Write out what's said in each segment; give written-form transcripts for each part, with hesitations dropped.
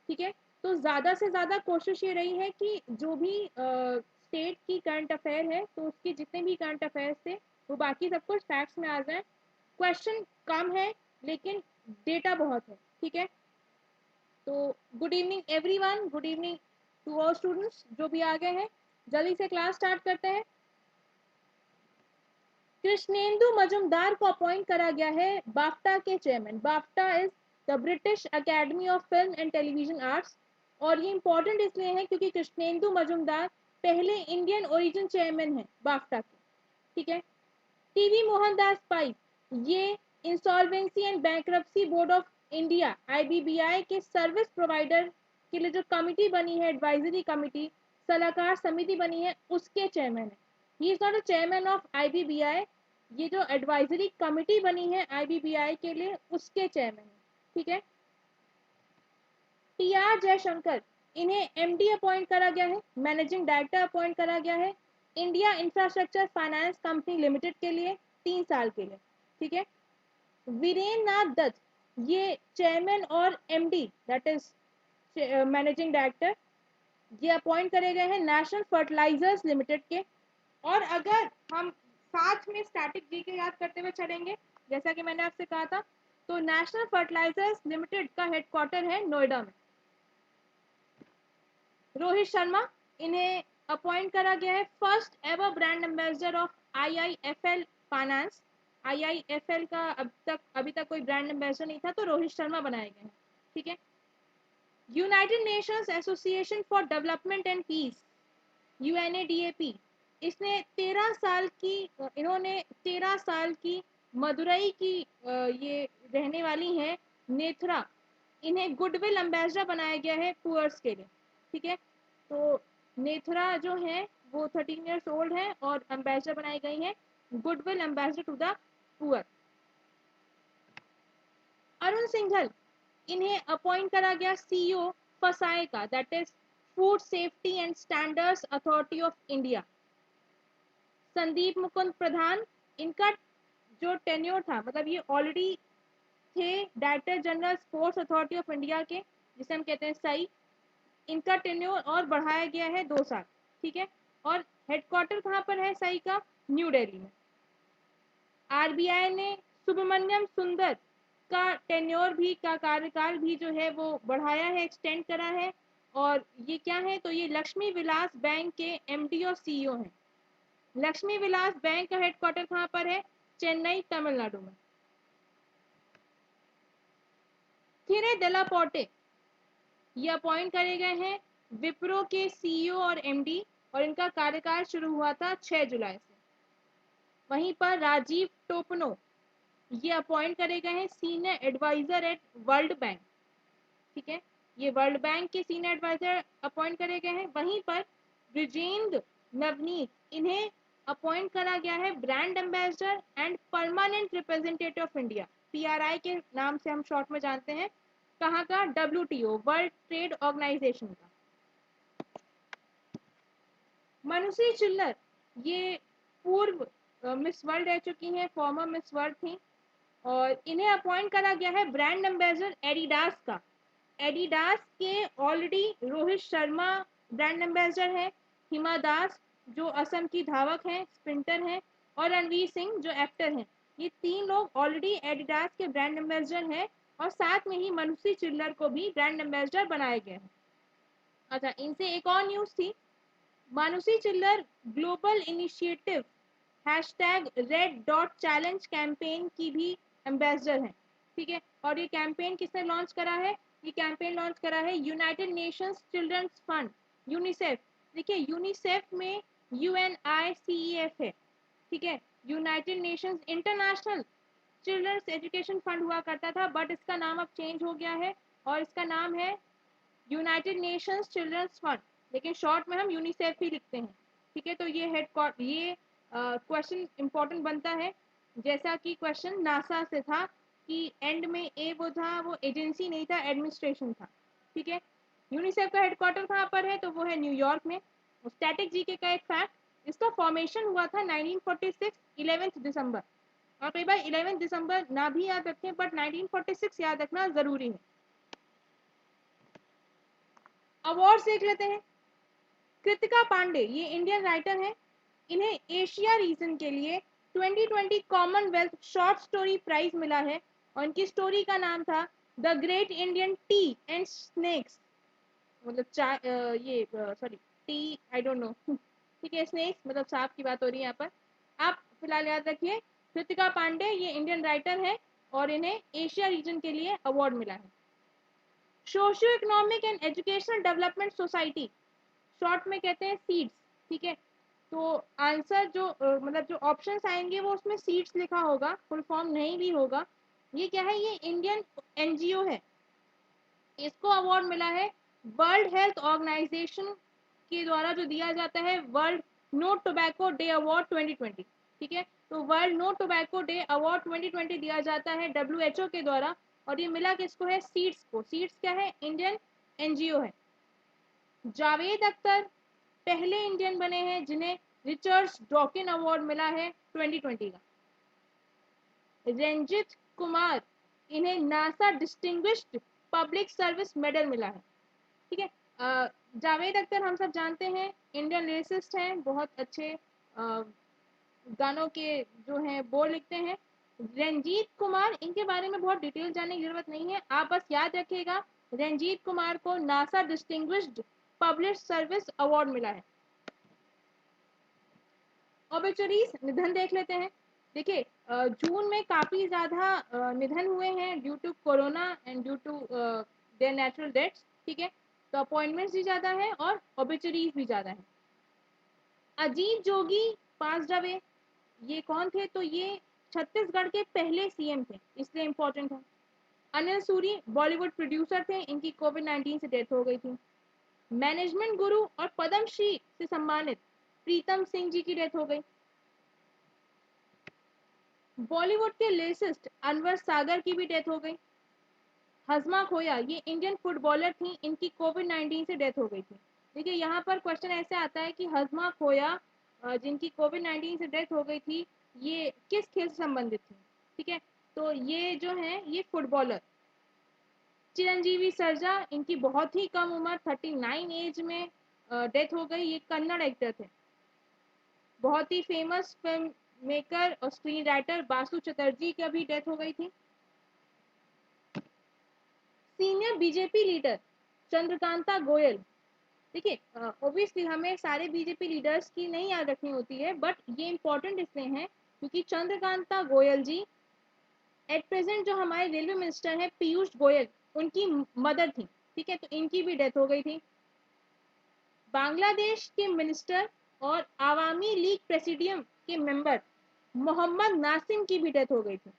ठीक है। तो ज़्यादा से ज़्यादा कोशिश ये रही है कि जो भी स्टेट की करंट अफेयर है तो उसके जितने भी करंट अफेयर्स थे वो बाकी सब कुछ फैक्ट्स में आ जाए। क्वेश्चन कम है लेकिन डेटा बहुत है। ठीक है। तो good evening everyone, good evening to all students जो भी आ गए हैं। जल्दी से क्लास स्टार्ट करते हैं। कृष्णेंदु मजुमदार को अपॉइंट करा गया है बाफ्टा के chairman. BAFTA is the British academy of film and television arts. और ये इंपॉर्टेंट इसलिए है क्योंकि कृष्णेंदु मजुमदार पहले इंडियन ओरिजिन चेयरमैन है बाफ्टा के। ठीक है। टीवी मोहनदास पाई ये insolvency and bankruptcy board of India IBBI के सर्विस प्रोवाइडर के लिए जो कमिटी बनी है, एडवाइजरी कमिटी, सलाहकार समिति बनी है, उसके चेयरमैन है। He is not a chairman of IBBI, ये जो एडवाइजरी कमिटी बनी है आईबीबीआई के लिए उसके चेयरमैन है। ठीक है। टी आर जयशंकर इन्हें एमडी अपॉइंट करा गया है, मैनेजिंग डायरेक्टर अपॉइंट करा गया है India infrastructure finance company limited के लिए 3 साल के लिए। ठीक है। वीरेंद्र नाथ दत्त ये चेयरमैन और MD that is managing director ये अपॉइंट करे गए हैं नेशनल फर्टिलाइजर्स लिमिटेड के। और अगर हम साथ में स्टैटिक जीके याद करते हुए चलेंगे जैसा कि मैंने आपसे कहा था, तो नेशनल फर्टिलाइजर्स लिमिटेड का हेडक्वार्टर है नोएडा में। रोहित शर्मा इन्हें अपॉइंट करा गया है first ever brand ambassador of IIFL finance. IIFL का अभी तक कोई ब्रांड एम्बेसडर नहीं था तो रोहित शर्मा बनाए गए हैं। ठीक है। United Nations association for development and peace UNADAP इसने 13 साल की इन्होंने 13 साल की मदुरई की ये रहने वाली हैं नेथरा, इन्हें गुडविल एम्बेसडर बनाया गया है पुअर्स के लिए। ठीक है। तो नेथरा जो है वो 13 ईयर्स ओल्ड है और एम्बेसडर बनाई गई हैं goodwill ambassador to the poor. Arun Singhal इन्हें अपॉइंट करा गया सीईओ फसाए का that is food safety and standards authority of India. Sandeep Mukund Pradhan इनका जो टेन्योर था मतलब ये ऑलरेडी थे director general sports authority of India के जिसे हम कहते हैं सई। इनका टेन्योर और बढ़ाया गया है 2 साल। ठीक है। और हेडक्वार्टर कहाँ पर है सई का? न्यू दिल्ली में। आरबीआई ने सुब्रमण्यम सुंदर का टेन्योर भी का कार्यकाल भी जो है वो बढ़ाया है, एक्सटेंड करा है। और ये क्या है तो ये लक्ष्मी विलास बैंक के एमडी और सीईओ हैं। लक्ष्मी विलास बैंक का हेडक्वार्टर कहाँ पर है? चेन्नई तमिलनाडु में। थिरे डेलापोर्टे ये अपॉइंट करे गए हैं विप्रो के सीईओ और एमडी और इनका कार्यकाल शुरू हुआ था 6 जुलाई से। वहीं पर राजीव टोपनो ये अपॉइंट करे गए हैं senior advisor at World Bank. ठीक है। ये वर्ल्ड बैंक के सीनियर एडवाइजर अपॉइंट करे गए हैं। वहीं पर ब्रिजेंद्र नवनीत इन्हें अपॉइंट करा गया है brand ambassador and permanent representative of India, PRI के नाम से हम शॉर्ट में जानते हैं। कहाँ का? डब्ल्यूटीओ वर्ल्ड ट्रेड ऑर्गेनाइजेशन का। मनुश्री चिल्लर ये पूर्व मिस वर्ल्ड रह चुकी हैं, फॉर्मर मिस वर्ल्ड थी और इन्हें अपॉइंट करा गया है ब्रांड एम्बेसडर एडिडास का। एडिडास के already Rohit Sharma brand ambassador है, हिमा दास जो असम की धावक हैं, स्प्रिंटर हैं, और रणवीर सिंह जो एक्टर हैं। ये 3 लोग ऑलरेडी एडिडास के ब्रांड एम्बेसडर हैं और साथ में ही मनुश्री चिल्लर को भी ब्रांड एम्बेसडर बनाया गया है। अच्छा, इनसे एक और न्यूज़ थी। मानुषी चिल्लर ग्लोबल इनिशिएटिव #रेड.चैलेंज कैंपेन की भी एम्बेसडर हैं। ठीक है। और ये कैंपेन किसने लॉन्च करा है? ये कैंपेन लॉन्च करा है United Nations Children's Fund UNICEF. देखिए यूनिसेफ में UNICEF है। ठीक है। United Nations International Children's Education Fund हुआ करता था बट इसका नाम अब चेंज हो गया है और इसका नाम है यूनाइटेड नेशंस चिल्ड्रंस फंड, लेकिन शॉर्ट में हम यूनिसेफ ही लिखते हैं। ठीक है। तो ये क्वेश्चन इंपॉर्टेंट बनता है जैसा कि क्वेश्चन नासा से था कि एंड में वो था, वो एजेंसी नहीं था, एडमिनिस्ट्रेशन था। ठीक है। यूनिसेफ का हेडक्वार्टर कहाँ पर है तो वो है न्यूयॉर्क में। स्टैटिक जीके का एक फैक्ट, इसका फॉर्मेशन हुआ था 1946 11 दिसंबर। और कई बार 11 दिसंबर ना भी याद रखें बट 1946 याद रखना जरूरी है। अवार्ड्स देख लेते हैं। कृतिका पांडे ये इंडियन राइटर हैं, इन्हें एशिया रीजन के लिए 2020 कॉमनवेल्थ शॉर्ट स्टोरी प्राइज मिला है और इनकी स्टोरी का नाम था the great Indian T and snacks, मतलब ये sorry T I don't know ठीक है, स्नेक्स मतलब सांप की बात हो रही है यहाँ पर। आप फिलहाल याद रखिए कृतिका पांडे ये इंडियन राइटर है और इन्हें एशिया रीजन के लिए अवार्ड मिला है। Socio economic and educational development society, short में कहते हैं सीड्स, ठीक है। तो आंसर जो मतलब जो ऑप्शंस आएंगे वो उसमें सीड्स लिखा होगा, फुल फॉर्म नहीं भी होगा। ये क्या है, ये इंडियन एनजीओ है, इसको अवार्ड मिला है वर्ल्ड हेल्थ ऑर्गेनाइजेशन के द्वारा जो दिया जाता है World No Tobacco Day award 2020, ठीक है। तो World No Tobacco Day award 2020 दिया जाता है डब्ल्यूएचओ के द्वारा और ये मिला किसको है, सीड्स को। सीड्स क्या है, इंडियन एनजीओ है। जावेद अख्तर पहले इंडियन बने हैं जिन्हें रिचर्ड्स डॉकिन अवार्ड मिला है 2020 का। रंजित कुमार इन्हें NASA distinguished public service medal मिला है, ठीक है। जावेद अख्तर हम सब जानते हैं इंडियन लिरिसिस्ट हैं, बहुत अच्छे गानों के जो हैं बोल लिखते हैं। रंजीत कुमार इनके बारे में बहुत डिटेल जानने की जरूरत नहीं है, आप बस याद रखिएगा रंजीत कुमार को NASA distinguished public service award मिला है। ऑबिचुरीज निधन देख लेते हैं। देखिए जून में काफी ज्यादा निधन हुए हैं due to corona and due to their natural deaths, ठीक है। तो अपॉइंटमेंट्स भी ज्यादा है और ऑबिचुरीज भी ज्यादा है। अजीत जोगी पास अवे, ये कौन थे, तो ये छत्तीसगढ़ के पहले सीएम थे इसलिए इंपॉर्टेंट है। अनिल सूरी बॉलीवुड प्रोड्यूसर थे, इनकी कोविड-19 से डेथ हो गई थी। मैनेजमेंट गुरु और पद्मश्री से सम्मानित प्रीतम सिंह जी की डेथ हो गई। बॉलीवुड के लिरिसिस्ट अनवर सागर की भी डेथ हो गई। हजमा खोया ये इंडियन फुटबॉलर थी, इनकी कोविड-19 से डेथ हो गई थी। देखिए यहाँ पर क्वेश्चन ऐसे आता है कि हजमा खोया जिनकी कोविड-19 से डेथ हो गई थी ये किस खेल से संबंधित थी, ठीक है। तो ये जो है ये फुटबॉलर। चिरंजीवी सरजा इनकी बहुत ही कम उम्र 39 एज में डेथ हो गई, ये कन्नड़ एक्टर थे। बहुत ही फेमस फिल्म मेकर और स्क्रीन राइटर बासु चटर्जी की भी डेथ हो गई थी। Senior BJP leader Chandrakanta Goyal, देखिए ऑब्वियसली हमें सारे बीजेपी लीडर्स की नहीं याद रखनी होती है बट ये इंपॉर्टेंट इसलिए है क्योंकि चंद्रकांता गोयल जी एट प्रेजेंट जो हमारे रेलवे मिनिस्टर हैं पीयूष गोयल उनकी मदर थी, ठीक है। तो इनकी भी डेथ हो गई थी। बांग्लादेश के मिनिस्टर और आवामी लीग प्रेसिडियम के मेंबर मोहम्मद नासिम की भी डेथ हो गई थी।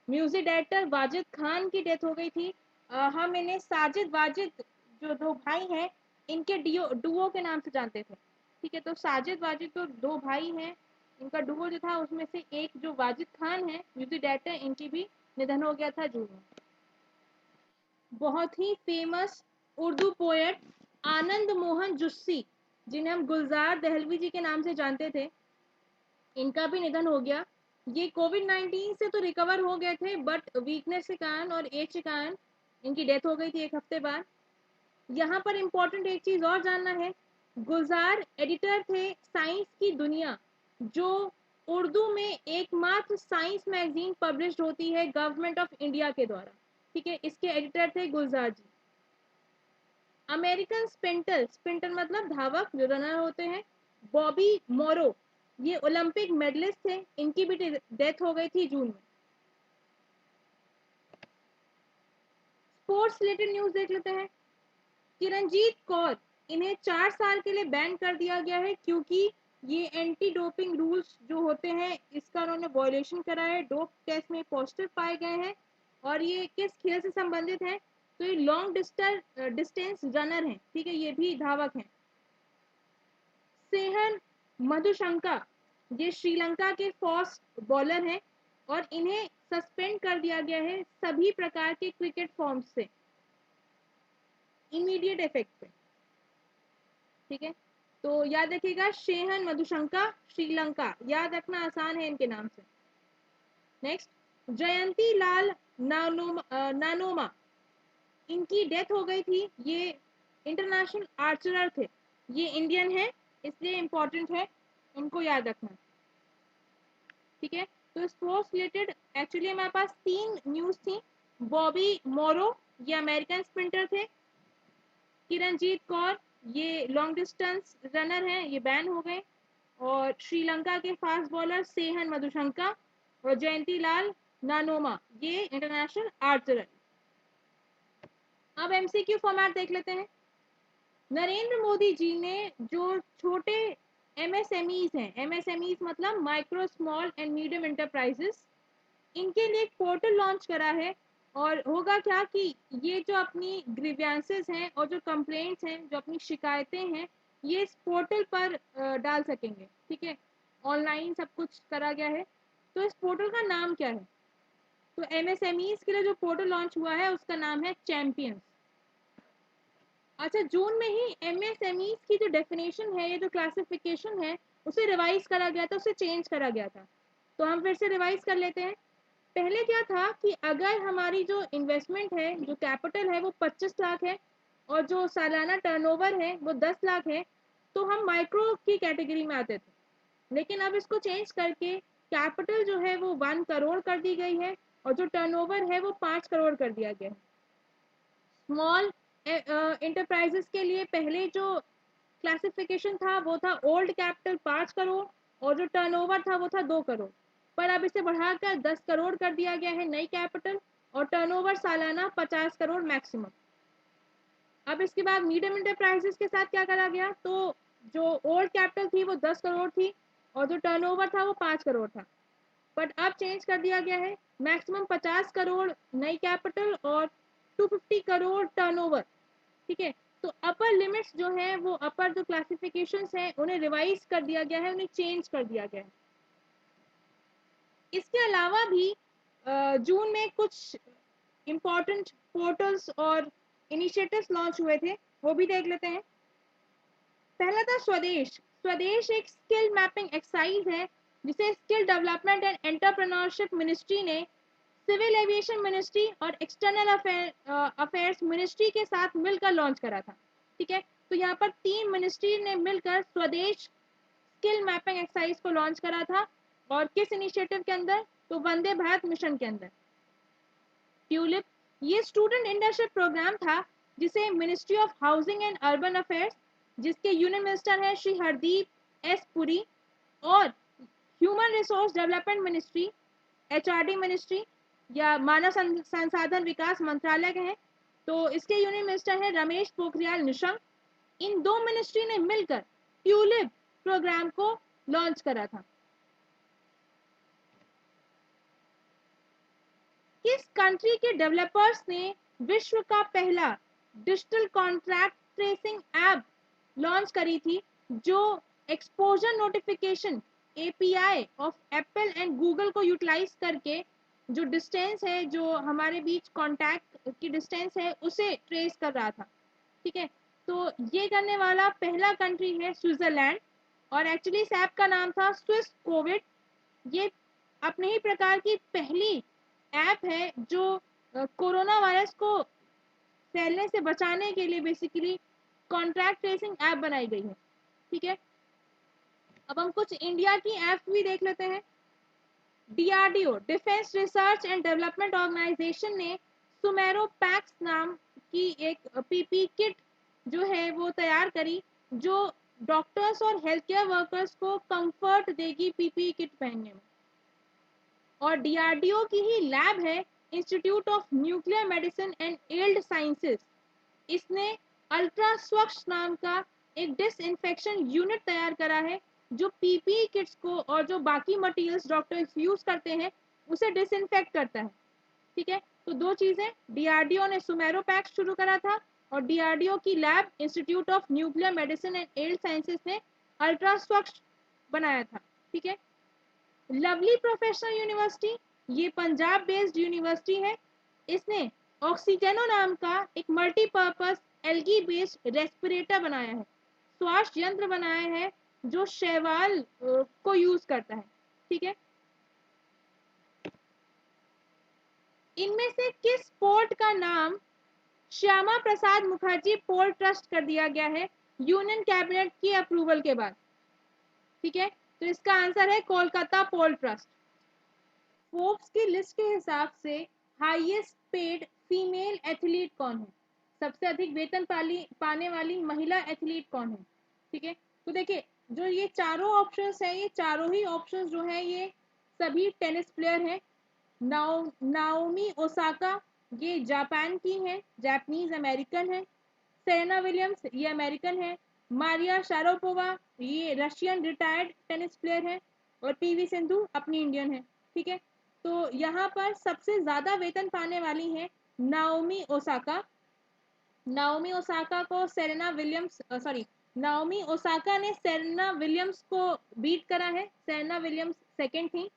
म्यूजिक डायरेक्टर वाजिद खान की डेथ हो गई थी। हम इन्हें साजिद वाजिद जो दो भाई हैं इनके डुओ के नाम से जानते थे, ठीक है। तो साजिद वाजिद तो दो भाई हैं, इनका डुओ जो था उसमें से एक जो वाजिद खान है म्यूजिक डायरेक्टर, इनकी भी निधन हो गया था जून में। बहुत ही फेमस उर्दू पोएट आनंद मोहन जुस्सी जिन्हें हम गुलजार दहलवी जी के नाम से जानते थे, इनका भी निधन हो गया। ये कोविड-19 से तो रिकवर हो गए थे बट वीकनेस के कारण और एज के कारण इनकी डेथ हो गई थी एक हफ्ते बाद। यहाँ पर इंपॉर्टेंट एक चीज और जानना है, गुलजार एडिटर थे साइंस की दुनिया जो उर्दू में एकमात्र साइंस मैगजीन पब्लिश होती है गवर्नमेंट ऑफ इंडिया के द्वारा, ठीक है। इसके एडिटर थे गुलजार जी। अमेरिकन स्प्रिंटर, स्प्रिंटर मतलब धावक जो रनर होते हैं, बॉबी मोरो ये ओलंपिक मेडलिस्ट थे, इनकी भी डेथ हो गई थी जून में। स्पोर्ट्स रिलेटेड न्यूज देख लेते हैं। किरणजीत कौर इन्हें 4 साल के लिए बैन कर दिया गया है क्योंकि ये एंटी डोपिंग रूल्स जो होते हैं इसका उन्होंने वायलेशन करा है, डोप टेस्ट में पॉजिटिव पाए गए हैं। और ये किस खेल से संबंधित है, तो ये लॉन्ग डिस्टेंस रनर हैं, ठीक है, ये भी धावक हैं। सेहन मधुशंका ये श्रीलंका के फास्ट बॉलर हैं और इन्हें सस्पेंड कर दिया गया है सभी प्रकार के क्रिकेट फॉर्म से इमीडिएट इफेक्ट पे, ठीक है। तो याद रखिएगा शेहन मधुशंका श्रीलंका, याद रखना आसान है इनके नाम से। नेक्स्ट जयंती लाल नानोमा, इनकी डेथ हो गई थी, ये इंटरनेशनल आर्चरर थे, ये इंडियन है इसलिए इंपॉर्टेंट है, उनको याद रखना। ठीक है, तो स्पोर्ट्स रिलेटेड एक्चुअली हमारे पास 3 न्यूज थी। बॉबी मोरो, ये अमेरिकन स्प्रिंटर थे। किरणजीत कौर, ये लॉन्ग डिस्टेंस रनर हैं, ये बैन हो गए। और श्रीलंका के फास्ट बॉलर सेहन मधुशंका और जयंती लाल नानोमा, ये इंटरनेशनल आर्चरर। अब एमसीक्यू फॉर्मेट देख लेते हैं। नरेंद्र मोदी जी ने जो छोटे एमएसएमईज हैं, एमएसएमईज मतलब micro small and medium enterprises, इनके लिए एक पोर्टल लॉन्च करा है। और होगा क्या कि ये जो अपनी ग्रीवियंसेस हैं और जो कंप्लेंट्स हैं, जो अपनी शिकायतें हैं, ये इस पोर्टल पर डाल सकेंगे। ठीक है, ऑनलाइन सब कुछ करा गया है। तो इस पोर्टल का नाम क्या है? तो एमएसएमईज के लिए जो पोर्टल लॉन्च हुआ है उसका नाम है चैंपियंस। अच्छा, जून में ही एमएसएमईज की जो डेफिनेशन है, ये जो क्लासिफिकेशन है, उसे रिवाइज करा गया था, उसे चेंज करा गया था। तो हम फिर से रिवाइज कर लेते हैं। पहले क्या था कि अगर हमारी जो इन्वेस्टमेंट है, जो कैपिटल है, वो 25 लाख है और जो सालाना टर्नओवर है वो 10 लाख है, तो हम माइक्रो की कैटेगरी में आते थे। लेकिन अब इसको चेंज करके कैपिटल जो है वो 1 करोड़ कर दी गई है और जो टर्नओवर है वो 5 करोड़ कर दिया गया है। स्मॉल इंटरप्राइजेस के लिए पहले जो क्लासिफिकेशन था वो था ओल्ड कैपिटल 5 करोड़ और जो टर्नओवर था वो था 2 करोड़, पर अब इसे बढ़ाकर 10 करोड़ कर दिया गया है नई कैपिटल, और टर्नओवर सालाना 50 करोड़ मैक्सिमम। अब इसके बाद मीडियम इंटरप्राइजेस के साथ क्या करा गया, तो जो ओल्ड कैपिटल थी वो 10 करोड़ थी और जो टर्नओवर था वो 5 करोड़ था, बट अब चेंज कर दिया गया है मैक्सिमम 50 करोड़ नई कैपिटल और 250 करोड़ टर्नओवर। ठीक है, तो अपर लिमिट्स जो है वो अपर जो क्लासिफिकेशंस हैं उन्हें रिवाइज कर दिया गया है, उन्हें चेंज कर दिया गया है। इसके अलावा भी जून में कुछ इंपॉर्टेंट पोर्टल्स और इनिशिएटिव्स लॉन्च हुए थे, वो भी देख लेते हैं। पहला था स्वदेश। स्वदेश एक स्किल मैपिंग एक्सरसाइज है जिसे skill development and entrepreneurship ministry ने सिविल एविएशन मिनिस्ट्री और एक्सटर्नल अफेयर्स मिनिस्ट्री के साथ मिलकर लॉन्च करा था। ठीक है, तो यहाँ पर 3 मिनिस्ट्री ने मिलकर स्वदेश स्किल मैपिंग एक्सरसाइज को लॉन्च करा था। और किस इनिशिएटिव के अंदर? तो वंदे भारत मिशन के अंदर। ट्यूलिप, ये स्टूडेंट इंटर्नशिप प्रोग्राम था जिसे ministry of housing and urban affairs, जिसके यूनियन मिनिस्टर हैं श्री हरदीप एस पुरी, और human resource development ministry, HRD ministry या मानव संसाधन विकास मंत्रालय के हैं, तो इसके यूनियन मिनिस्टर हैं रमेश पोखरियाल निशंक। इन 2 मिनिस्ट्री ने मिलकर ट्यूलिप प्रोग्राम को लॉन्च करा था। किस कंट्री के डेवलपर्स ने विश्व का पहला digital contract tracing app launch करी थी, जो exposure notification API of Apple and Google को यूटिलाइज करके जो डिस्टेंस है, जो हमारे बीच कॉन्टैक्ट की डिस्टेंस है, उसे ट्रेस कर रहा था। ठीक है, तो ये करने वाला पहला कंट्री है स्विट्जरलैंड, और एक्चुअली इस ऐप का नाम था स्विस कोविड। ये अपने ही प्रकार की पहली ऐप है जो कोरोना वायरस को फैलने से बचाने के लिए बेसिकली कॉन्ट्रैक्ट ट्रेसिंग ऐप बनाई गई है। ठीक है, अब हम कुछ इंडिया की ऐप्स भी देख लेते हैं। DRDO, Defence Research and Development Organisation ने सुमेरो पैक्स नाम की एक पीपी किट जो है वो तैयार करी, जो डॉक्टर्स और हेल्थ केयर वर्कर्स को कंफर्ट देगी पीपी किट पहनने में। और डीआरडीओ की ही लैब है institute of nuclear medicine and allied sciences, इसने अल्ट्रा स्वच्छ नाम का एक डिसइंफेक्शन यूनिट तैयार करा है, जो पीपीई किट्स को और जो बाकी मटेरियल्स डॉक्टर्स यूज करते हैं उसे डिसइंफेक्ट करता है। ठीक है, तो 2 चीजें, डीआरडीओ ने सुमेरो पैक्स शुरू करा था और डीआरडीओ की lab institute of nuclear medicine and allied sciences ने अल्ट्रा स्वच्छ बनाया था। ठीक है, लवली प्रोफेशनल यूनिवर्सिटी, ये पंजाब बेस्ड यूनिवर्सिटी है, इसने ऑक्सीजेनो नाम का एक मल्टीपर्पज एल्गी बेस्ड रेस्पिरेटर बनाया है, श्वास यंत्र बनाया है जो शैवाल को यूज करता है। ठीक है, इनमें से किस पोर्ट का नाम श्यामा प्रसाद मुखर्जी पोर्ट ट्रस्ट कर दिया गया है यूनियन कैबिनेट की अप्रूवल के बाद। ठीक है, तो इसका आंसर है कोलकाता पोर्ट ट्रस्ट। फोर्ब्स की लिस्ट के हिसाब से हाईएस्ट पेड फीमेल एथलीट कौन है? सबसे अधिक वेतन पाने वाली महिला एथलीट कौन है? ठीक है, तो देखिए जो ये चारों ऑप्शंस हैं, ये चारों ही ऑप्शंस जो हैं ये सभी टेनिस प्लेयर हैं। नाओमी ओसाका ये जापान की हैं, जापानीज अमेरिकन है। सेरेना विलियम्स ये अमेरिकन है। मारिया शारापोवा ये रशियन रिटायर्ड टेनिस प्लेयर है। और पीवी सिंधु अपनी इंडियन है। ठीक है, तो यहाँ पर सबसे ज्यादा वेतन पाने वाली है नाओमी ओसाका। नाओमी ओसाका को सेरेना विलियम्स नाओमी ओसाका ने सेरेना विलियम्स को बीट करा है। सेरेना विलियम्स सेकंड थी।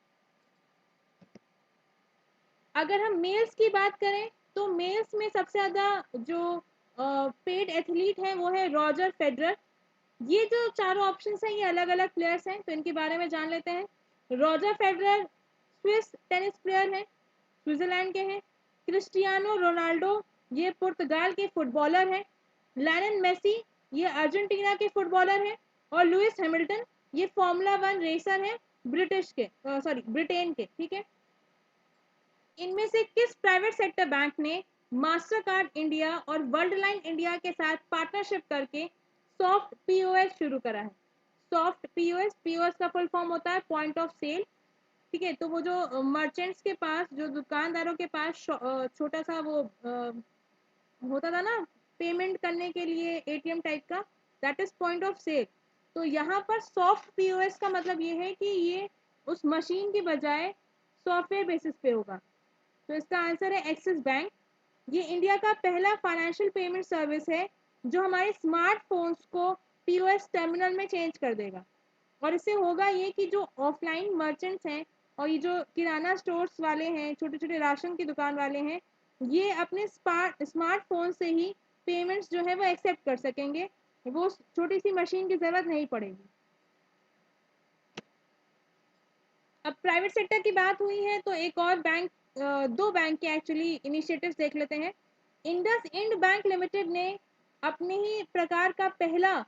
अगर हम मेल्स की बात करें तो मेल्स में सबसे ज्यादा जो पेड एथलीट हैं वो है रॉजर फेडरर। ये जो चारों ऑप्शंस हैं ये अलग अलग प्लेयर्स हैं, तो इनके बारे में जान लेते हैं। Roger Federer Swiss tennis player हैं, स्विट्जरलैंड के हैं। क्रिस्टियानो रोनाल्डो ये पुर्तगाल के फुटबॉलर हैं। लायनल मेसी ये अर्जेंटीना के फुटबॉलर हैं। और लुइस हैमिल्टन ये फॉर्मूला 1 रेसर हैं, ब्रिटेन के। ठीक है, इनमें से किस प्राइवेट सेक्टर बैंक ने मास्टर कार्ड इंडिया और वर्ल्ड लाइन इंडिया के साथ पार्टनरशिप करके सॉफ्ट पीओएस शुरू करा है? सॉफ्ट पीओएस, पीओएस का फुल फॉर्म होता है पॉइंट ऑफ सेल। ठीक है, तो वो जो मर्चेंट्स के पास, जो दुकानदारों के पास छोटा सा वो होता था ना पेमेंट करने के लिए एटीएम टाइप का, that is point of sale. तो यहाँ पर सॉफ्ट पीओएस का मतलब ये है कि ये उस मशीन की बजाय सॉफ्टवेयर बेसिस पे होगा। तो इसका आंसर है एक्सिस बैंक। ये इंडिया का पहला फाइनेंशियल पेमेंट सर्विस है जो हमारे स्मार्टफोन्स को पीओएस टर्मिनल में चेंज कर देगा। और इससे होगा ये कि जो ऑफलाइन मर्चेंट्स हैं और ये जो किराना स्टोर्स वाले हैं, छोटे छोटे राशन की दुकान वाले हैं, ये अपने स्मार्टफोन से ही पेमेंट्स जो है वो एक्सेप्ट कर सकेंगे, वो छोटी सी मशीन की ज़रूरत नहीं पड़ेगी। अब प्राइवेट सेक्टर की बात हुई है तो एक और बैंक, दो बैंक के एक्चुअली इनिशिएटिव्स देख लेते हैं। इंडस इंड बैंक लिमिटेड ने अपने ही प्रकार का पहला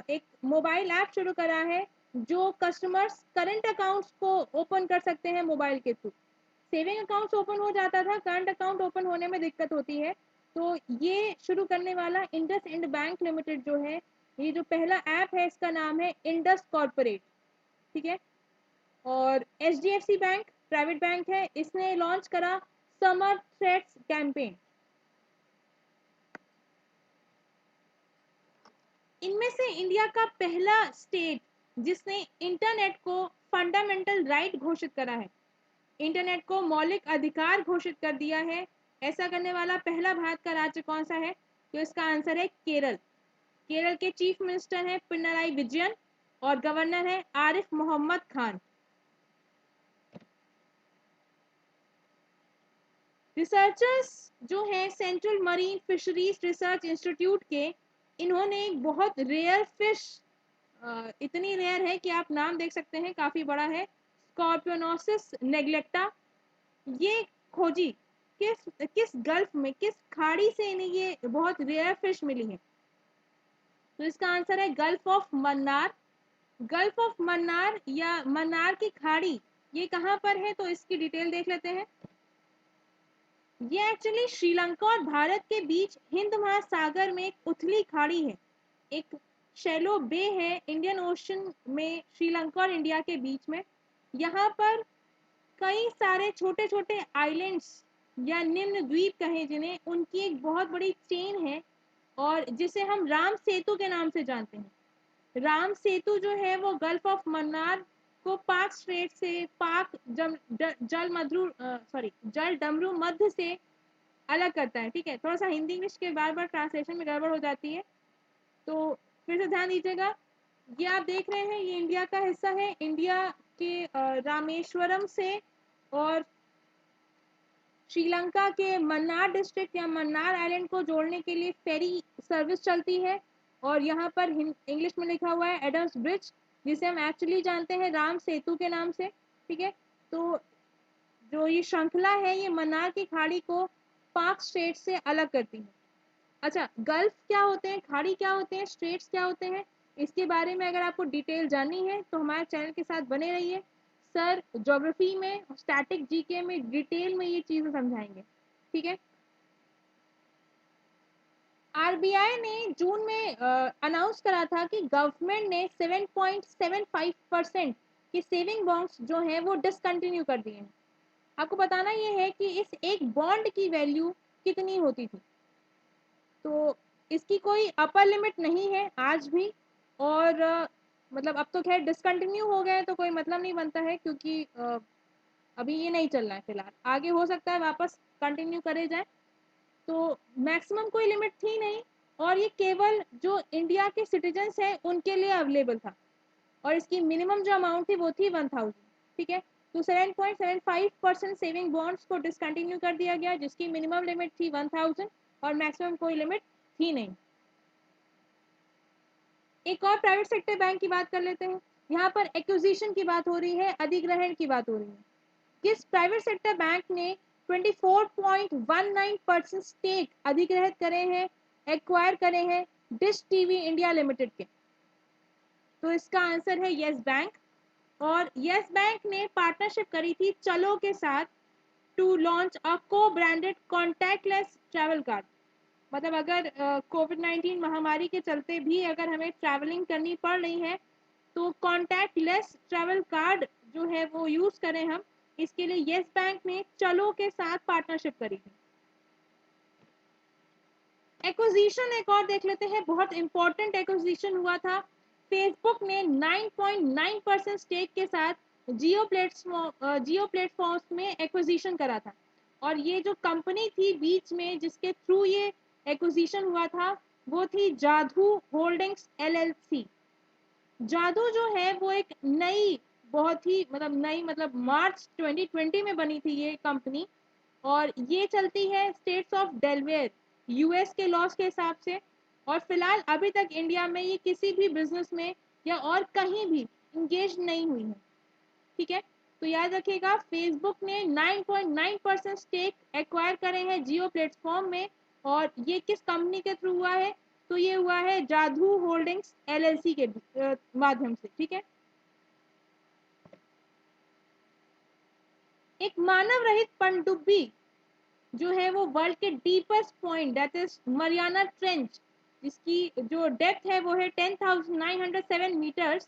एक मोबाइल ऐप शुरू करा है जो कस्टमर्स करंट अकाउंट्स को ओपन कर सकते हैं मोबाइल के थ्रू। सेविंग अकाउंट्स ओपन हो जाता था, करंट अकाउंट ओपन होने में दिक्कत होती है। तो ये शुरू करने वाला इंडस इंड बैंक लिमिटेड जो है, ये जो पहला ऐप है इसका नाम है इंडस कॉर्पोरेट। ठीक है, और एचडीएफसी बैंक प्राइवेट बैंक है, इसने लॉन्च करा समर थ्रेड्स कैंपेन। इनमें से इंडिया का पहला स्टेट जिसने इंटरनेट को फंडामेंटल राइट घोषित करा है, इंटरनेट को मौलिक अधिकार घोषित कर दिया है, ऐसा करने वाला पहला भारत का राज्य कौन सा है? तो इसका आंसर है केरल। केरल के चीफ मिनिस्टर हैं पिनराई विजयन और गवर्नर है आरिफ मोहम्मद खान। रिसर्चर्स जो हैं central marine fisheries research institute के, इन्होंने एक बहुत रेयर फिश, इतनी रेयर है कि आप नाम देख सकते हैं, काफी बड़ा है, स्कॉर्पियोनोसिस नेग्लेक्टा, ये खोजी। किस किस गल्फ में, किस खाड़ी से इन्हें ये बहुत रेयर फिश मिली है? तो इसका आंसर है gulf of Mannar. Gulf of Mannar या मन्नार की खाड़ी ये कहाँ पर है तो इसकी डिटेल देख लेते हैं। ये एक्चुअली श्रीलंका और भारत के बीच हिंद महासागर में एक उथली खाड़ी है, एक शैलो बे है इंडियन ओशन में श्रीलंका और इंडिया के बीच में। यहाँ पर कई सारे छोटे छोटे आइलैंड्स या निम्न द्वीप कहें जिन्हें, उनकी एक बहुत बड़ी चेन है और जिसे हम राम सेतु के नाम से जानते हैं। राम सेतु जो है वो गल्फ ऑफ मन्नार को पाक स्ट्रेट से, पाक जल डमरू मध्य से अलग करता है। ठीक है, थोड़ा सा हिंदी इंग्लिश के बार बार ट्रांसलेशन में गड़बड़ हो जाती है, तो फिर से ध्यान दीजिएगा। ये आप देख रहे हैं ये इंडिया का हिस्सा है। इंडिया के रामेश्वरम से और श्रीलंका के मन्नार डिस्ट्रिक्ट या मन्नार आइलैंड को जोड़ने के लिए फेरी सर्विस चलती है। और यहाँ पर इंग्लिश में लिखा हुआ है एडम्स ब्रिज, जिसे हम एक्चुअली जानते हैं राम सेतु के नाम से। ठीक है, तो जो ये श्रृंखला है ये मन्नार की खाड़ी को पाक स्टेट से अलग करती है। अच्छा, गल्फ क्या होते हैं, खाड़ी क्या होते हैं, स्ट्रेट्स क्या होते हैं, इसके बारे में अगर आपको डिटेल जाननी है तो हमारे चैनल के साथ बने रहिए। सर ज्योग्राफी में, स्टैटिक जीके में डिटेल में ये चीज़ें समझाएंगे, ठीक है। आरबीआई ने जून में अनाउंस करा था कि गवर्नमेंट ने 7.75% की सेविंग बॉन्ड्स जो हैं वो डिसकंटिन्यू कर दिए हैं। आपको बताना ये है कि इस एक बॉन्ड की वैल्यू कितनी होती थी, तो इसकी कोई अपर लिमिट नहीं है आज भी। और मतलब अब तो खैर डिसकंटिन्यू हो गए तो कोई मतलब नहीं बनता है, क्योंकि अभी ये नहीं चल रहा है फिलहाल, आगे हो सकता है वापस कंटिन्यू करे जाए। तो मैक्सिमम कोई लिमिट थी नहीं, और ये केवल जो इंडिया के सिटीजन्स हैं उनके लिए अवेलेबल था, और इसकी मिनिमम जो अमाउंट थी वो थी 1000, ठीक है। तो 7.75% सेविंग बॉन्ड्स को डिसकंटिन्यू कर दिया गया, जिसकी मिनिमम लिमिट थी 1000 और मैक्सिमम कोई लिमिट थी नहीं। एक और प्राइवेट सेक्टर बैंक की बात कर लेते हैं। यहाँ पर एक्विजिशन की बात हो रही है, अधिग्रहण की बात हो रही है। किस प्राइवेट सेक्टर बैंक ने 24.19% स्टेक अधिग्रहित करे हैं, एक्वायर करे हैं डिश टीवी इंडिया लिमिटेड के? तो इसका आंसर है यस बैंक। और यस बैंक ने पार्टनरशिप करी थी चलो के साथ टू लॉन्च अ को ब्रांडेड कॉन्टैक्टलेस ट्रैवल कार्ड। मतलब अगर कोविड-19 महामारी के चलते भी अगर हमें ट्रैवलिंग करनी पड़ रही है तो कॉन्टैक्टलेस ट्रैवल कार्ड जो है वो यूज़ करें हम, इसके लिए येस बैंक ने चलो के साथ पार्टनरशिप करी थी। एक्विजिशन एक और देख लेते हैं, बहुत इंपॉर्टेंट एक्विजिशन हुआ था। फेसबुक ने 9.9% स्टेक के साथ जियो प्लेटफॉर्म्स में एक्विजिशन करा था। और ये जो कंपनी थी बीच में जिसके थ्रू ये एक्विजिशन हुआ था वो थी जादू होल्डिंग्स एलएलसी। जादू जो है वो एक नई, बहुत ही मतलब नई, मतलब मार्च 2020 में बनी थी ये कंपनी, और ये चलती है स्टेट्स ऑफ डेलवेयर यूएस के लॉस के हिसाब से। और फिलहाल अभी तक इंडिया में ये किसी भी बिजनेस में या और कहीं भी इंगेज नहीं हुई है, ठीक है। तो याद रखिएगा, फेसबुक ने 9.9% स्टेक एक्वायर करे हैं जियो प्लेटफॉर्म में, और ये किस कंपनी के थ्रू हुआ है? तो ये हुआ है जादू होल्डिंग्स एलएलसी के माध्यम से, ठीक है। एक मानव रहित पनडुब्बी जो है वो वर्ल्ड के deepest point that is Mariana trench, जिसकी जो डेप्थ है वो है 10,907 मीटर्स,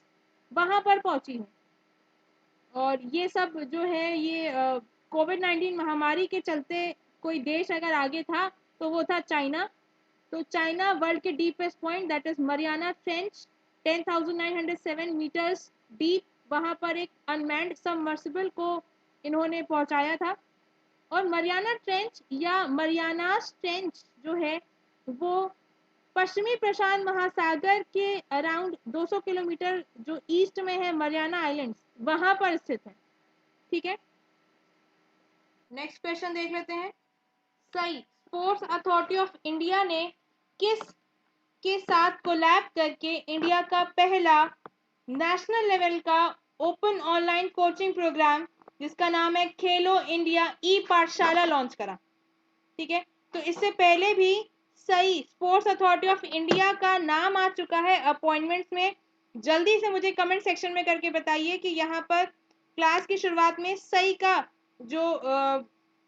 वहां पर पहुंची है। और ये सब जो है ये कोविड-19 महामारी के चलते कोई देश अगर आगे था तो वो था चाइना। तो चाइना वर्ल्ड के deepest point that is Mariana trench 10,907 metres deep, वहां पर एक अनमैन्ड सबमर्सिबल को इन्होंने पहुंचाया था। और मरियाना ट्रेंच या मरियानास ट्रेंच जो है वो पश्चिमी प्रशांत महासागर के अराउंड 200 किलोमीटर जो ईस्ट में है मरियाना आइलैंड्स, वहां पर स्थित है, ठीक है। नेक्स्ट क्वेश्चन देख लेते हैं। सही स्पोर्ट्स अथॉरिटी ऑफ इंडिया ने किस के साथ कोलैब करके इंडिया का पहला नेशनल लेवल का ओपन ऑनलाइन कोचिंग प्रोग्राम जिसका नाम है खेलो इंडिया ई पाठशाला लॉन्च करा, ठीक है। तो इससे पहले भी सही स्पोर्ट्स अथॉरिटी ऑफ इंडिया का नाम आ चुका है अपॉइंटमेंट्स में। जल्दी से मुझे कमेंट सेक्शन में करके बताइए कि यहाँ पर क्लास की शुरुआत में सही का जो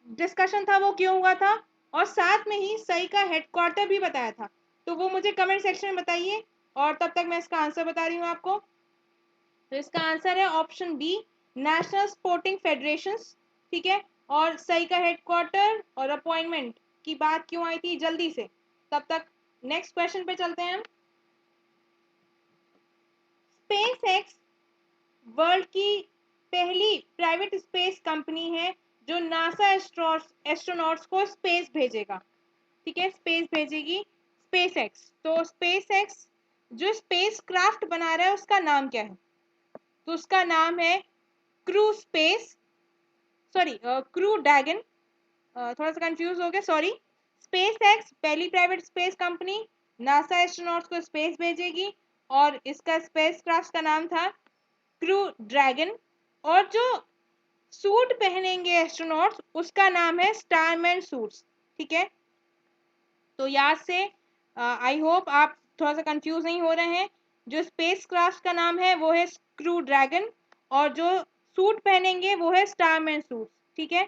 डिस्कशन था वो क्यों हुआ था, और साथ में ही सही का हेडक्वार्टर भी बताया था। तो वो मुझे कमेंट सेक्शन में बताइए, और तब तक मैं इसका आंसर बता रही हूँ आपको। तो इसका आंसर है option B, national sporting federations, ठीक है। और सही का हेडक्वार्टर और अपॉइंटमेंट की बात क्यों आई थी, जल्दी से। तब तक नेक्स्ट क्वेश्चन पे चलते हैं हम। स्पेस एक्स वर्ल्ड की पहली प्राइवेट स्पेस कंपनी है जो नासा एस्ट्रोनॉट्स को स्पेस भेजेगा, ठीक है, स्पेस भेजेगी स्पेस एक्स। तो स्पेस एक्स जो स्पेस क्राफ्ट बना रहा है उसका नाम क्या है? तो उसका नाम है crew space, sorry crew dragon, थोड़ा सा कंफ्यूज हो गया, सॉरी। स्पेस एक्स पहली private space company, NASA astronauts को स्पेस भेजेगी, और इसका स्पेस क्राफ्ट का नाम था क्रू ड्रैगन। और जो सूट पहनेंगे एस्ट्रोनॉट्स उसका नाम है स्टारमैन सूट्स, ठीक है। तो याद से आई होप आप थोड़ा सा कंफ्यूज नहीं हो रहे हैं। जो स्पेस क्राफ्ट का नाम है वो है स्क्रू ड्रैगन, और जो सूट पहनेंगे वो है स्टारमैन सूट। ठीक है,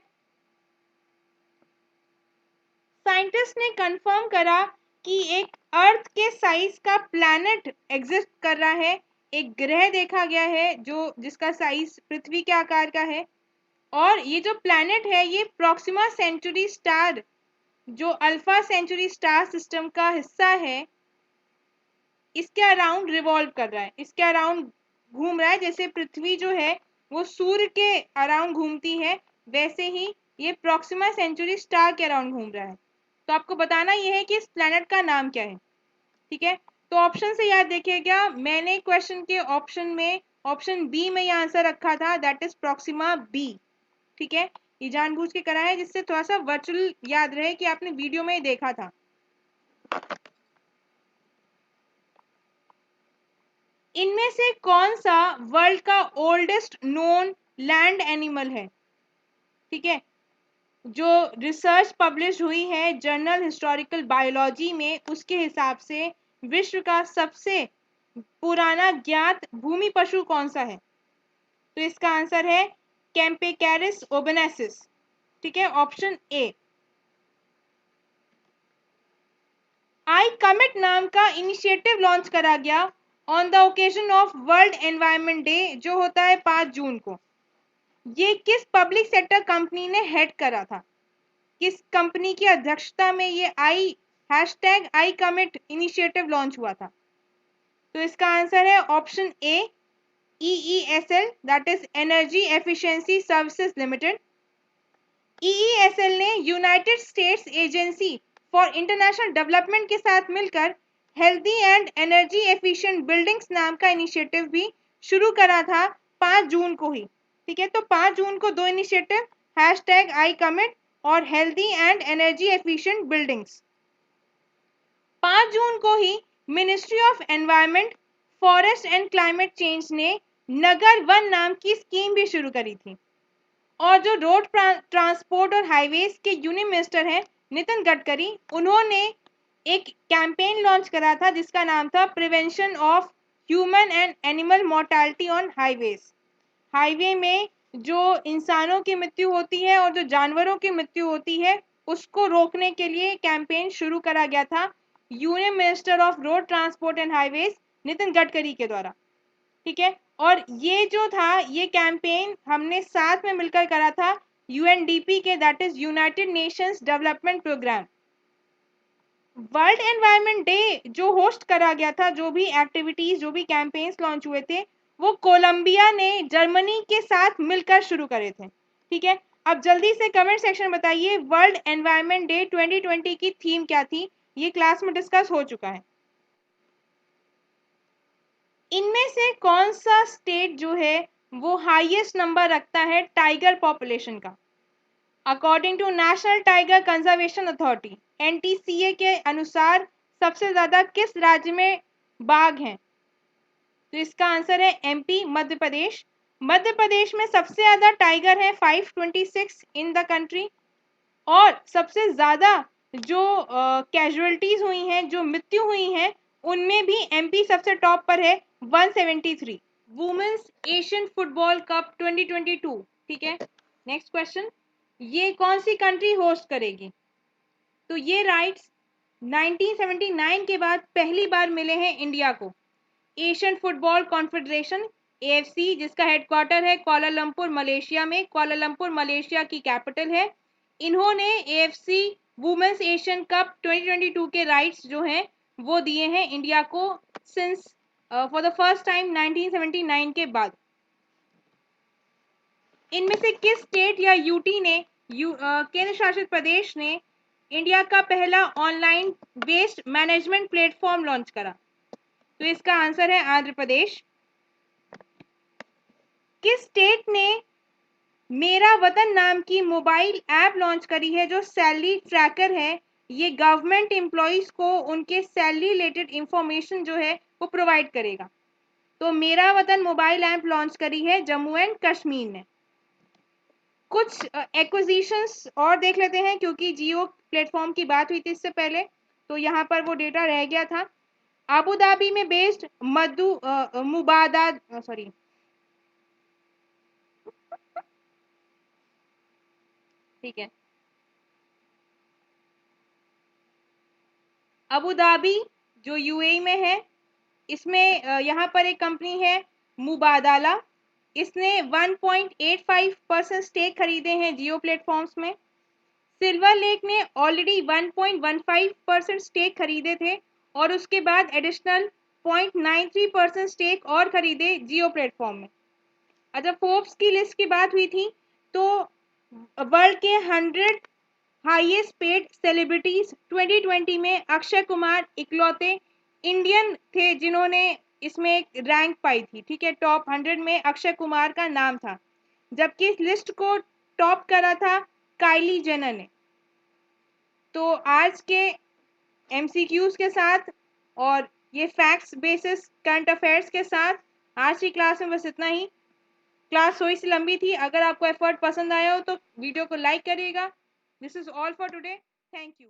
साइंटिस्ट ने कंफर्म करा कि एक अर्थ के साइज का प्लैनेट एग्जिस्ट कर रहा है। एक ग्रह देखा गया है जो जिसका साइज पृथ्वी के आकार का है, और ये जो प्लैनेट है ये प्रॉक्सिमा सेंचुरी स्टार, जो अल्फा सेंचुरी स्टार सिस्टम का हिस्सा है, इसके अराउंड रिवॉल्व कर रहा है, इसके अराउंड घूम रहा है। जैसे पृथ्वी जो है वो सूर्य के अराउंड घूमती है, वैसे ही ये प्रॉक्सिमा सेंचुरी स्टार के अराउंड घूम रहा है। तो आपको बताना ये है कि इस प्लैनेट का नाम क्या है। ठीक है, तो ऑप्शन से याद देखिएगा, मैंने क्वेश्चन के ऑप्शन में ऑप्शन बी में ये आंसर रखा था, दैट इज प्रॉक्सिमा बी। ठीक है, ये जानबूझ के करा है जिससे थोड़ा सा वर्चुअल याद रहे कि आपने वीडियो में देखा था। इनमें से कौन सा वर्ल्ड का ओल्डेस्ट नोन लैंड एनिमल है? ठीक है, जो रिसर्च पब्लिश हुई है जर्नल हिस्टोरिकल बायोलॉजी में, उसके हिसाब से विश्व का सबसे पुराना ज्ञात भूमि पशु कौन सा है? तो इसका आंसर है कैम्पेकैरिस ओबेनेसिस। ठीक है, ऑप्शन ए। आई कमिट नाम का इनिशिएटिव लॉन्च करा गया on the occasion of world Environment Day, जो होता है 5 जून को। ये किस पब्लिक सेक्टर कंपनी ने हेड करा था? किस कंपनी की अध्यक्षता में ये आई कमिट इनिशिएटिव लॉन्च हुआ था? तो इसका आंसर है option A, EESL, that is energy efficiency services limited. EESL ने United states agency for international development के साथ मिलकर healthy and energy efficient buildings नाम का इनिशिएटिव भी शुरू करा था 5 जून को ही। ठीक है, तो 5 जून को दो इनिशिएटिव, हैशटैग आई कमिट और healthy and energy efficient buildings. 5 जून को ही ministry of environment, forest and climate change ने नगर वन नाम की स्कीम भी शुरू करी थी। और जो रोड ट्रांसपोर्ट और हाईवेज के यूनियन मिनिस्टर हैं नितिन गडकरी, उन्होंने एक कैंपेन लॉन्च करा था जिसका नाम था prevention of human and animal mortality on highways. Highway में जो इंसानों की मृत्यु होती है और जो जानवरों की मृत्यु होती है, उसको रोकने के लिए कैंपेन शुरू करा गया था union minister of road transport and highways Nitin Gadkari के द्वारा। ठीक है, और ये जो था ये कैंपेन हमने साथ में मिलकर करा था UNDP के, that is United Nations Development Programme. World Environment Day जो होस्ट करा गया था, जो भी एक्टिविटीज जो भी कैंपेन्स लॉन्च हुए थे, वो कोलंबिया ने जर्मनी के साथ मिलकर शुरू करे थे। ठीक है, अब जल्दी से कमेंट सेक्शन बताइए वर्ल्ड एनवायरनमेंट डे 2020 की थीम क्या थी? ये क्लास में डिस्कस हो चुका है। इनमें से कौन सा स्टेट जो है वो हाईएस्ट नंबर रखता है टाइगर पॉपुलेशन का? According to National Tiger Conservation Authority NTCA के अनुसार सबसे ज्यादा किस राज्य में बाघ हैं? तो इसका आंसर है MP, मध्य प्रदेश। मध्य प्रदेश में सबसे ज्यादा टाइगर है 526 इन द कंट्री, और सबसे ज्यादा जो कैजुअलिटीज हुई हैं, जो मृत्यु हुई हैं, उनमें भी MP सबसे टॉप पर है 173। Women's Asian football cup 2022। ठीक है, नेक्स्ट क्वेश्चन, ये कौन सी कंट्री होस्ट करेगी? तो ये राइट्स 1979 के बाद पहली बार मिले हैं इंडिया को। एशियन फुटबॉल कॉन्फेडरेशन AFC, जिसका हेडक्वार्टर है कुआलालंपुर मलेशिया में, कुआलालंपुर मलेशिया की कैपिटल है। इन्होंने AFC वुमेन्स एशियन कप 2022 के राइट्स जो हैं वो दिए हैं इंडिया को since for the first time 1979 के बाद। इनमें से किस स्टेट या यूटी ने केंद्र शासित प्रदेश ने इंडिया का पहला online waste management platform launch करा? तो इसका आंसर है आंध्र प्रदेश। किस स्टेट ने मेरा वतन नाम की मोबाइल ऐप लॉन्च करी है जो सैलरी ट्रैकर है? ये गवर्नमेंट एम्प्लॉइज को उनके सैलरी रिलेटेड इंफॉर्मेशन जो है वो प्रोवाइड करेगा। तो मेरा वतन मोबाइल ऐप लॉन्च करी है जम्मू एंड कश्मीर ने। कुछ एक्विजिशंस और देख लेते हैं, क्योंकि जियो प्लेटफॉर्म की बात हुई थी इससे पहले। तो यहाँ पर वो डेटा रह गया था। अबू धाबी में बेस्ड मुबादा सॉरी ठीक है, अबू धाबी जो यूएई में है, इसमें यहाँ पर एक कंपनी है मुबादला, इसने 1.85% स्टेक खरीदे हैं जियो प्लेटफॉर्म्स में। सिल्वर लेक ने ऑलरेडी 1.15% स्टेक खरीदे थे और उसके बाद एडिशनल 0.93% स्टेक और खरीदे जियो प्लेटफॉर्म में। अच्छा, फोर्ब्स की लिस्ट की बात हुई थी, तो वर्ल्ड के 100 हाईएस्ट पेड सेलिब्रिटीज 2020 में अक्षय कुमार इकलौते इंडियन थे जिन्होंने इसमें रैंक पाई थी। ठीक है, टॉप 100 में अक्षय कुमार का नाम था, जबकि इस लिस्ट को टॉप करा था काइली जेनर ने। तो आज के एमसीक्यूज के साथ और ये फैक्ट्स बेसिस करंट अफेयर्स के साथ आज की क्लास में बस इतना ही। क्लास थोड़ी सी लंबी थी, अगर आपको एफर्ट पसंद आया हो तो वीडियो को लाइक करिएगा। This is all for today, thank you.